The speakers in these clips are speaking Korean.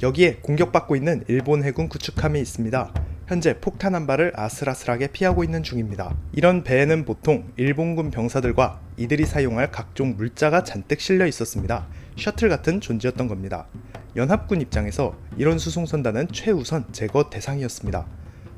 여기에 공격받고 있는 일본 해군 구축함이 있습니다. 현재 폭탄 한 발을 아슬아슬하게 피하고 있는 중입니다. 이런 배에는 보통 일본군 병사들과 이들이 사용할 각종 물자가 잔뜩 실려 있었습니다. 셔틀 같은 존재였던 겁니다. 연합군 입장에서 이런 수송선단은 최우선 제거 대상이었습니다.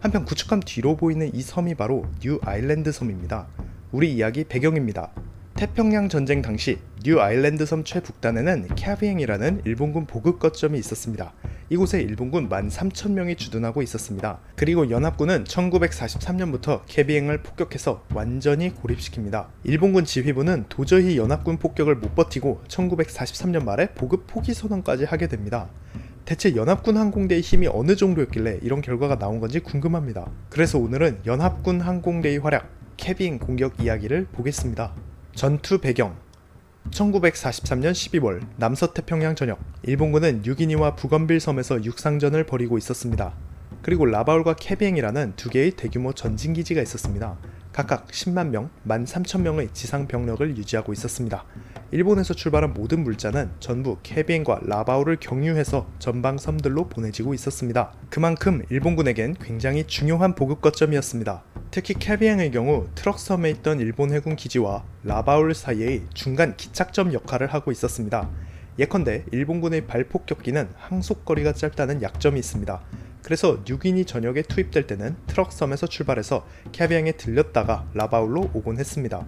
한편 구축함 뒤로 보이는 이 섬이 바로 뉴 아일랜드 섬입니다. 우리 이야기 배경입니다. 태평양 전쟁 당시 뉴 아일랜드 섬 최북단에는 캐비행이라는 일본군 보급 거점이 있었습니다. 이곳에 일본군 13,000명이 주둔하고 있었습니다. 그리고 연합군은 1943년부터 캐비행을 폭격해서 완전히 고립시킵니다. 일본군 지휘부는 도저히 연합군 폭격을 못 버티고 1943년 말에 보급 포기 선언까지 하게 됩니다. 대체 연합군 항공대의 힘이 어느 정도였길래 이런 결과가 나온 건지 궁금합니다. 그래서 오늘은 연합군 항공대의 활약, 캐비행 공격 이야기를 보겠습니다. 전투 배경 1943년 12월 남서태평양 전역, 일본군은 뉴기니와 부건빌 섬에서 육상전을 벌이고 있었습니다. 그리고 라바울과 캐비행이라는 두 개의 대규모 전진기지가 있었습니다. 각각 10만 명, 13,000명의 지상 병력을 유지하고 있었습니다. 일본에서 출발한 모든 물자는 전부 캐비행과 라바울을 경유해서 전방 섬들로 보내지고 있었습니다. 그만큼 일본군에겐 굉장히 중요한 보급 거점이었습니다. 특히 캐비행의 경우 트럭섬에 있던 일본 해군 기지와 라바울 사이의 중간 기착점 역할을 하고 있었습니다. 예컨대 일본군의 발폭격기는 항속거리가 짧다는 약점이 있습니다. 그래서 뉴기니 전역에 투입될 때는 트럭섬에서 출발해서 캐비행에 들렸다가 라바울로 오곤 했습니다.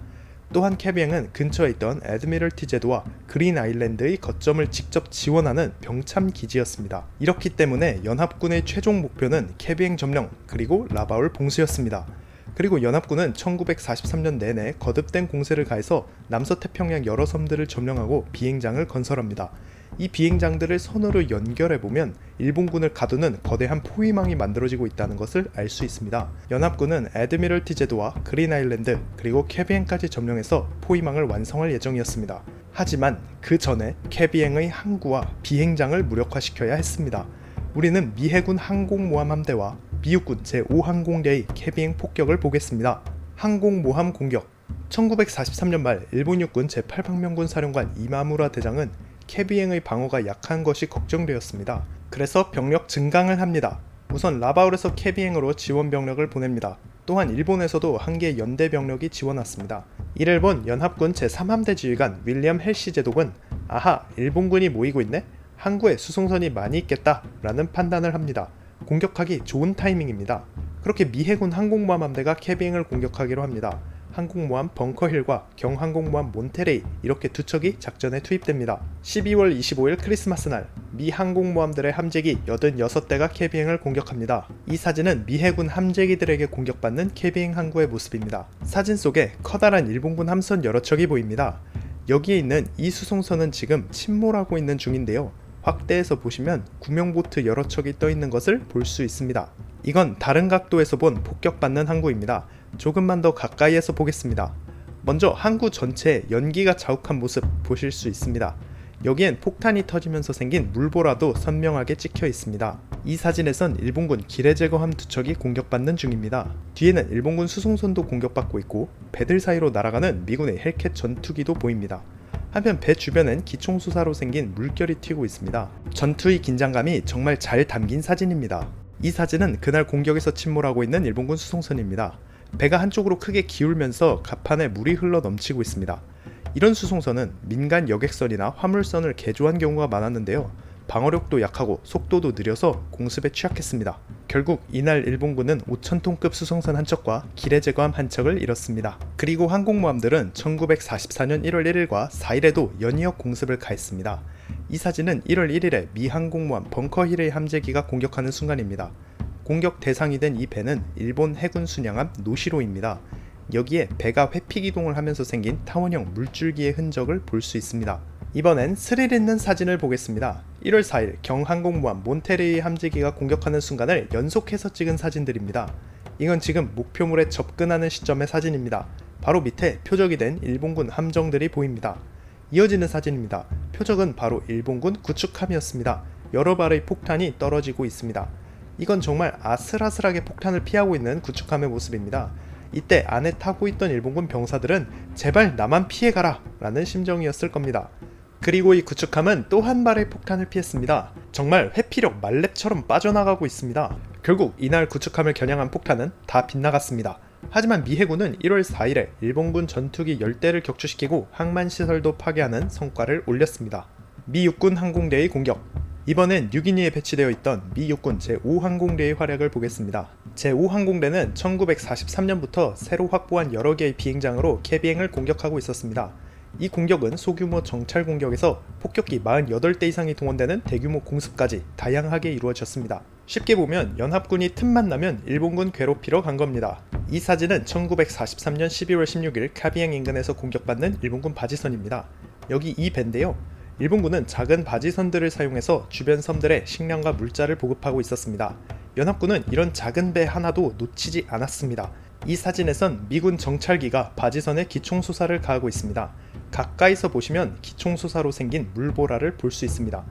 또한 캐비행은 근처에 있던 애드미럴티 제도와 그린 아일랜드의 거점을 직접 지원하는 병참 기지였습니다. 이렇기 때문에 연합군의 최종 목표는 캐비행 점령 그리고 라바울 봉쇄였습니다. 그리고 연합군은 1943년 내내 거듭된 공세를 가해서 남서태평양 여러 섬들을 점령하고 비행장을 건설합니다. 이 비행장들을 선으로 연결해보면 일본군을 가두는 거대한 포위망이 만들어지고 있다는 것을 알 수 있습니다. 연합군은 애드미럴티 제도와 그린 아일랜드 그리고 캐비행까지 점령해서 포위망을 완성할 예정이었습니다. 하지만 그 전에 캐비행의 항구와 비행장을 무력화시켜야 했습니다. 우리는 미 해군 항공모함 함대와 미육군 제5항공대의 캐비행 폭격을 보겠습니다. 항공모함 공격 1943년 말 일본 육군 제8방면군 사령관 이마무라 대장은 캐비행의 방어가 약한 것이 걱정되었습니다. 그래서 병력 증강을 합니다. 우선 라바울에서 캐비행으로 지원 병력을 보냅니다. 또한 일본에서도 한 개 연대 병력이 지원왔습니다. 이를 본 연합군 제3함대 지휘관 윌리엄 헬시 제독은 아하, 일본군이 모이고 있네? 항구에 수송선이 많이 있겠다 라는 판단을 합니다. 공격하기 좋은 타이밍입니다. 그렇게 미 해군 항공모함 함대가 캐비행을 공격하기로 합니다. 항공모함 벙커힐과 경항공모함 몬테레이 이렇게 두 척이 작전에 투입됩니다. 12월 25일 크리스마스 날 미 항공모함들의 함재기 86대가 캐비행을 공격합니다. 이 사진은 미 해군 함재기들에게 공격받는 캐비행 항구의 모습입니다. 사진 속에 커다란 일본군 함선 여러 척이 보입니다. 여기에 있는 이 수송선은 지금 침몰하고 있는 중인데요. 확대해서 보시면 구명보트 여러 척이 떠 있는 것을 볼 수 있습니다. 이건 다른 각도에서 본 폭격받는 항구입니다. 조금만 더 가까이에서 보겠습니다. 먼저 항구 전체에 연기가 자욱한 모습 보실 수 있습니다. 여기엔 폭탄이 터지면서 생긴 물보라도 선명하게 찍혀 있습니다. 이 사진에선 일본군 기뢰제거함 두 척이 공격받는 중입니다. 뒤에는 일본군 수송선도 공격받고 있고 배들 사이로 날아가는 미군의 헬캣 전투기도 보입니다. 한편 배 주변엔 기총수사로 생긴 물결이 튀고 있습니다. 전투의 긴장감이 정말 잘 담긴 사진입니다. 이 사진은 그날 공격에서 침몰하고 있는 일본군 수송선입니다. 배가 한쪽으로 크게 기울면서 갑판에 물이 흘러 넘치고 있습니다. 이런 수송선은 민간 여객선이나 화물선을 개조한 경우가 많았는데요. 방어력도 약하고 속도도 느려서 공습에 취약했습니다. 결국 이날 일본군은 5,000톤급 수송선 한 척과 기뢰제거함 한 척을 잃었습니다. 그리고 항공모함들은 1944년 1월 1일과 4일에도 연이어 공습을 가했습니다. 이 사진은 1월 1일에 미 항공모함 벙커힐의 함재기가 공격하는 순간입니다. 공격 대상이 된 이 배는 일본 해군 순양함 노시로입니다. 여기에 배가 회피 기동을 하면서 생긴 타원형 물줄기의 흔적을 볼 수 있습니다. 이번엔 스릴 있는 사진을 보겠습니다. 1월 4일 경항공모함 몬테레이 함재기가 공격하는 순간을 연속해서 찍은 사진들입니다. 이건 지금 목표물에 접근하는 시점의 사진입니다. 바로 밑에 표적이 된 일본군 함정들이 보입니다. 이어지는 사진입니다. 표적은 바로 일본군 구축함이었습니다. 여러 발의 폭탄이 떨어지고 있습니다. 이건 정말 아슬아슬하게 폭탄을 피하고 있는 구축함의 모습입니다. 이때 안에 타고 있던 일본군 병사들은 제발 나만 피해가라 라는 심정이었을 겁니다. 그리고 이 구축함은 또 한 발의 폭탄을 피했습니다. 정말 회피력 말렙처럼 빠져나가고 있습니다. 결국 이날 구축함을 겨냥한 폭탄은 다 빗나갔습니다. 하지만 미 해군은 1월 4일에 일본군 전투기 10대를 격추시키고 항만시설도 파괴하는 성과를 올렸습니다. 미 육군 항공대의 공격. 이번엔 뉴기니에 배치되어 있던 미 육군 제5항공대의 활약을 보겠습니다. 제5항공대는 1943년부터 새로 확보한 여러 개의 비행장으로 캐비행을 공격하고 있었습니다. 이 공격은 소규모 정찰 공격에서 폭격기 48대 이상이 동원되는 대규모 공습까지 다양하게 이루어졌습니다. 쉽게 보면 연합군이 틈만 나면 일본군 괴롭히러 간 겁니다. 이 사진은 1943년 12월 16일 카비행 인근에서 공격받는 일본군 바지선입니다. 여기 이 배인데요. 일본군은 작은 바지선들을 사용해서 주변 섬들에 식량과 물자를 보급하고 있었습니다. 연합군은 이런 작은 배 하나도 놓치지 않았습니다. 이 사진에선 미군 정찰기가 바지선에 기총수사를 가하고 있습니다. 가까이서 보시면 기총수사로 생긴 물보라를 볼 수 있습니다.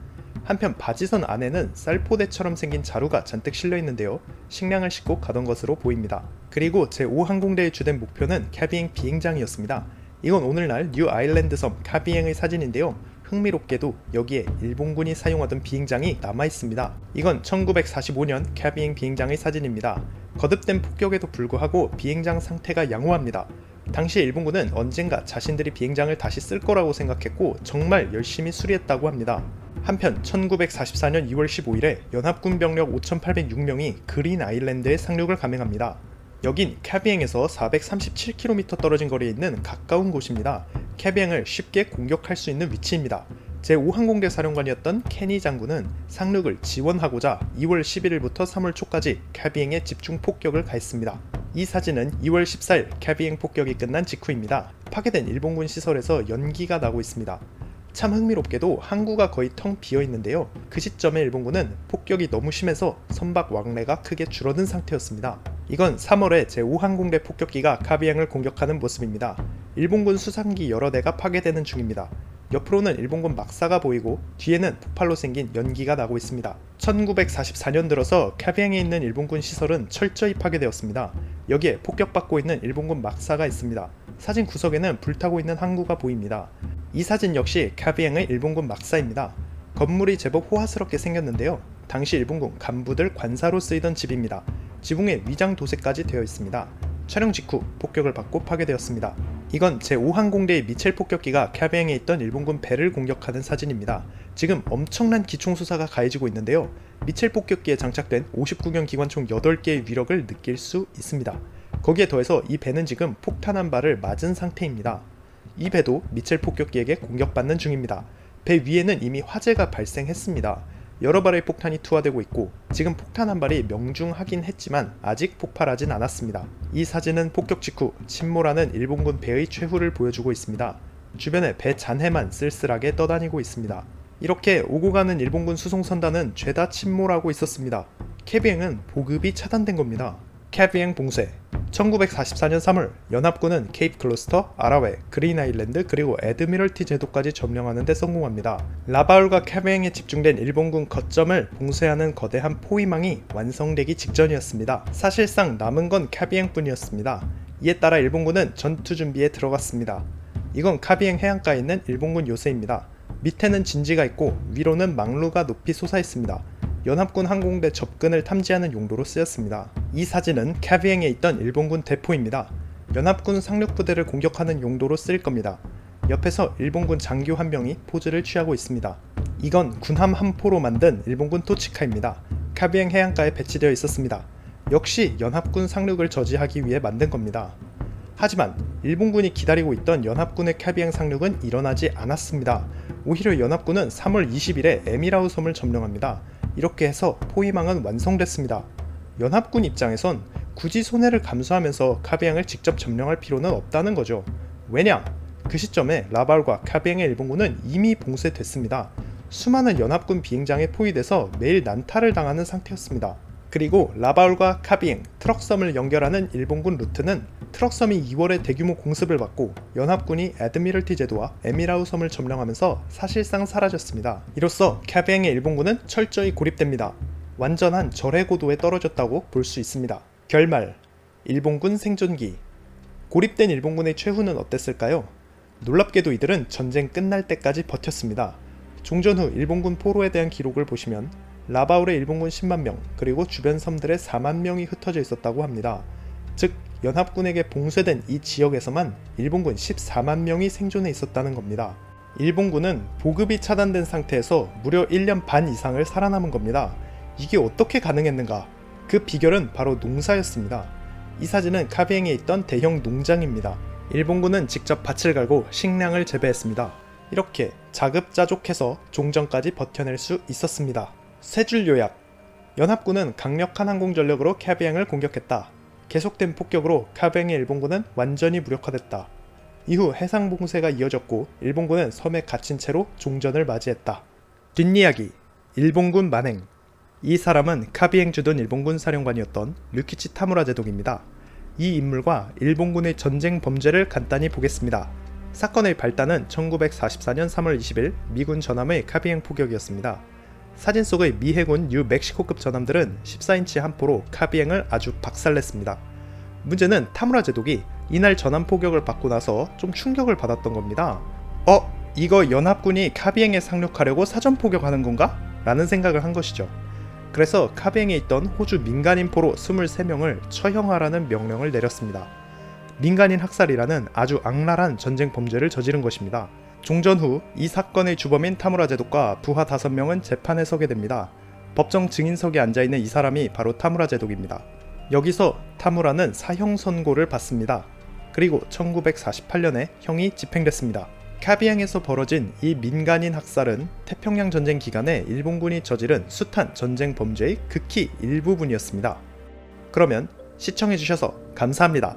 한편 바지선 안에는 쌀포대처럼 생긴 자루가 잔뜩 실려 있는데요. 식량을 싣고 가던 것으로 보입니다. 그리고 제5항공대의 주된 목표는 카비행 비행장이었습니다. 이건 오늘날 뉴 아일랜드 섬 카비행의 사진인데요. 흥미롭게도 여기에 일본군이 사용하던 비행장이 남아있습니다. 이건 1945년 카비행 비행장의 사진입니다. 거듭된 폭격에도 불구하고 비행장 상태가 양호합니다. 당시 일본군은 언젠가 자신들이 비행장을 다시 쓸 거라고 생각했고 정말 열심히 수리했다고 합니다. 한편 1944년 2월 15일에 연합군 병력 5,806명이 그린 아일랜드에 상륙을 감행합니다. 여긴 카비행에서 437km 떨어진 거리에 있는 가까운 곳입니다. 카비행을 쉽게 공격할 수 있는 위치입니다. 제5항공대 사령관이었던 케니 장군은 상륙을 지원하고자 2월 11일부터 3월 초까지 카비행에 집중 폭격을 가했습니다. 이 사진은 2월 14일 카비행 폭격이 끝난 직후입니다. 파괴된 일본군 시설에서 연기가 나고 있습니다. 참 흥미롭게도 항구가 거의 텅 비어 있는데요. 그 시점에 일본군은 폭격이 너무 심해서 선박 왕래가 크게 줄어든 상태였습니다. 이건 3월에 제5항공대 폭격기가 카비행을 공격하는 모습입니다. 일본군 수상기 여러 대가 파괴되는 중입니다. 옆으로는 일본군 막사가 보이고 뒤에는 폭발로 생긴 연기가 나고 있습니다. 1944년 들어서 카비행에 있는 일본군 시설은 철저히 파괴되었습니다. 여기에 폭격받고 있는 일본군 막사가 있습니다. 사진 구석에는 불타고 있는 항구가 보입니다. 이 사진 역시 카비행의 일본군 막사입니다. 건물이 제법 호화스럽게 생겼는데요. 당시 일본군 간부들 관사로 쓰이던 집입니다. 지붕에 위장 도색까지 되어 있습니다. 촬영 직후 폭격을 받고 파괴되었습니다. 이건 제5항공대의 미첼 폭격기가 카비행에 있던 일본군 배를 공격하는 사진입니다. 지금 엄청난 기총수사가 가해지고 있는데요. 미첼 폭격기에 장착된 59경 기관총 8개의 위력을 느낄 수 있습니다. 거기에 더해서 이 배는 지금 폭탄 한 발을 맞은 상태입니다. 이 배도 미첼 폭격기에게 공격받는 중입니다. 배 위에는 이미 화재가 발생했습니다. 여러 발의 폭탄이 투하되고 있고 지금 폭탄 한 발이 명중하긴 했지만 아직 폭발하진 않았습니다. 이 사진은 폭격 직후 침몰하는 일본군 배의 최후를 보여주고 있습니다. 주변에 배 잔해만 쓸쓸하게 떠다니고 있습니다. 이렇게 오고 가는 일본군 수송선단은 죄다 침몰하고 있었습니다. 카비행은 보급이 차단된 겁니다. 카비행 봉쇄. 1944년 3월 연합군은 케이프 클러스터, 아라웨, 그린 아일랜드 그리고 애드미럴티 제도까지 점령하는 데 성공합니다. 라바울과 카비행에 집중된 일본군 거점을 봉쇄하는 거대한 포위망이 완성되기 직전이었습니다. 사실상 남은 건 카비행뿐이었습니다. 이에 따라 일본군은 전투 준비에 들어갔습니다. 이건 카비행 해안가에 있는 일본군 요새입니다. 밑에는 진지가 있고 위로는 망루가 높이 솟아 있습니다. 연합군 항공대 접근을 탐지하는 용도로 쓰였습니다. 이 사진은 카비행에 있던 일본군 대포입니다. 연합군 상륙부대를 공격하는 용도로 쓰일 겁니다. 옆에서 일본군 장교 한 명이 포즈를 취하고 있습니다. 이건 군함 한 포로 만든 일본군 토치카입니다. 카비행 해안가에 배치되어 있었습니다. 역시 연합군 상륙을 저지하기 위해 만든 겁니다. 하지만 일본군이 기다리고 있던 연합군의 카비행 상륙은 일어나지 않았습니다. 오히려 연합군은 3월 20일에 에미라우 섬을 점령합니다. 이렇게 해서 포위망은 완성됐습니다. 연합군 입장에선 굳이 손해를 감수하면서 카비행을 직접 점령할 필요는 없다는 거죠. 왜냐? 그 시점에 라발과 카비행의 일본군은 이미 봉쇄됐습니다. 수많은 연합군 비행장에 포위돼서 매일 난타를 당하는 상태였습니다. 그리고 라바울과 카비행, 트럭섬을 연결하는 일본군 루트는 트럭섬이 2월에 대규모 공습을 받고 연합군이 애드미럴티 제도와 에미라우 섬을 점령하면서 사실상 사라졌습니다. 이로써 카비행의 일본군은 철저히 고립됩니다. 완전한 절해 고도에 떨어졌다고 볼 수 있습니다. 결말, 일본군 생존기. 고립된 일본군의 최후는 어땠을까요? 놀랍게도 이들은 전쟁 끝날 때까지 버텼습니다. 종전 후 일본군 포로에 대한 기록을 보시면 라바울의 일본군 10만 명, 그리고 주변 섬들에 4만 명이 흩어져 있었다고 합니다. 즉 연합군에게 봉쇄된 이 지역에서만 일본군 14만 명이 생존해 있었다는 겁니다. 일본군은 보급이 차단된 상태에서 무려 1년 반 이상을 살아남은 겁니다. 이게 어떻게 가능했는가? 그 비결은 바로 농사였습니다. 이 사진은 카비행에 있던 대형 농장입니다. 일본군은 직접 밭을 갈고 식량을 재배했습니다. 이렇게 자급자족해서 종전까지 버텨낼 수 있었습니다. 세 줄 요약. 연합군은 강력한 항공전력으로 카비행을 공격했다. 계속된 폭격으로 카비행의 일본군은 완전히 무력화됐다. 이후 해상봉쇄가 이어졌고 일본군은 섬에 갇힌 채로 종전을 맞이했다. 뒷이야기. 일본군 만행. 이 사람은 카비행 주둔 일본군 사령관이었던 류키치 타무라 제독입니다. 이 인물과 일본군의 전쟁 범죄를 간단히 보겠습니다. 사건의 발단은 1944년 3월 20일 미군 전함의 카비행 포격이었습니다. 사진 속의 미 해군 뉴멕시코급 전함들은 14인치 함포로 카비행을 아주 박살냈습니다. 문제는 타무라 제독이 이날 전함 포격을 받고 나서 좀 충격을 받았던 겁니다. 이거 연합군이 카비행에 상륙하려고 사전 포격하는 건가? 라는 생각을 한 것이죠. 그래서 카비행에 있던 호주 민간인 포로 23명을 처형하라는 명령을 내렸습니다. 민간인 학살이라는 아주 악랄한 전쟁 범죄를 저지른 것입니다. 종전 후 이 사건의 주범인 타무라 제독과 부하 5명은 재판에 서게 됩니다. 법정 증인석에 앉아있는 이 사람이 바로 타무라 제독입니다. 여기서 타무라는 사형 선고를 받습니다. 그리고 1948년에 형이 집행됐습니다. 카비행에서 벌어진 이 민간인 학살은 태평양 전쟁 기간에 일본군이 저지른 숱한 전쟁 범죄의 극히 일부분이었습니다. 그러면 시청해주셔서 감사합니다.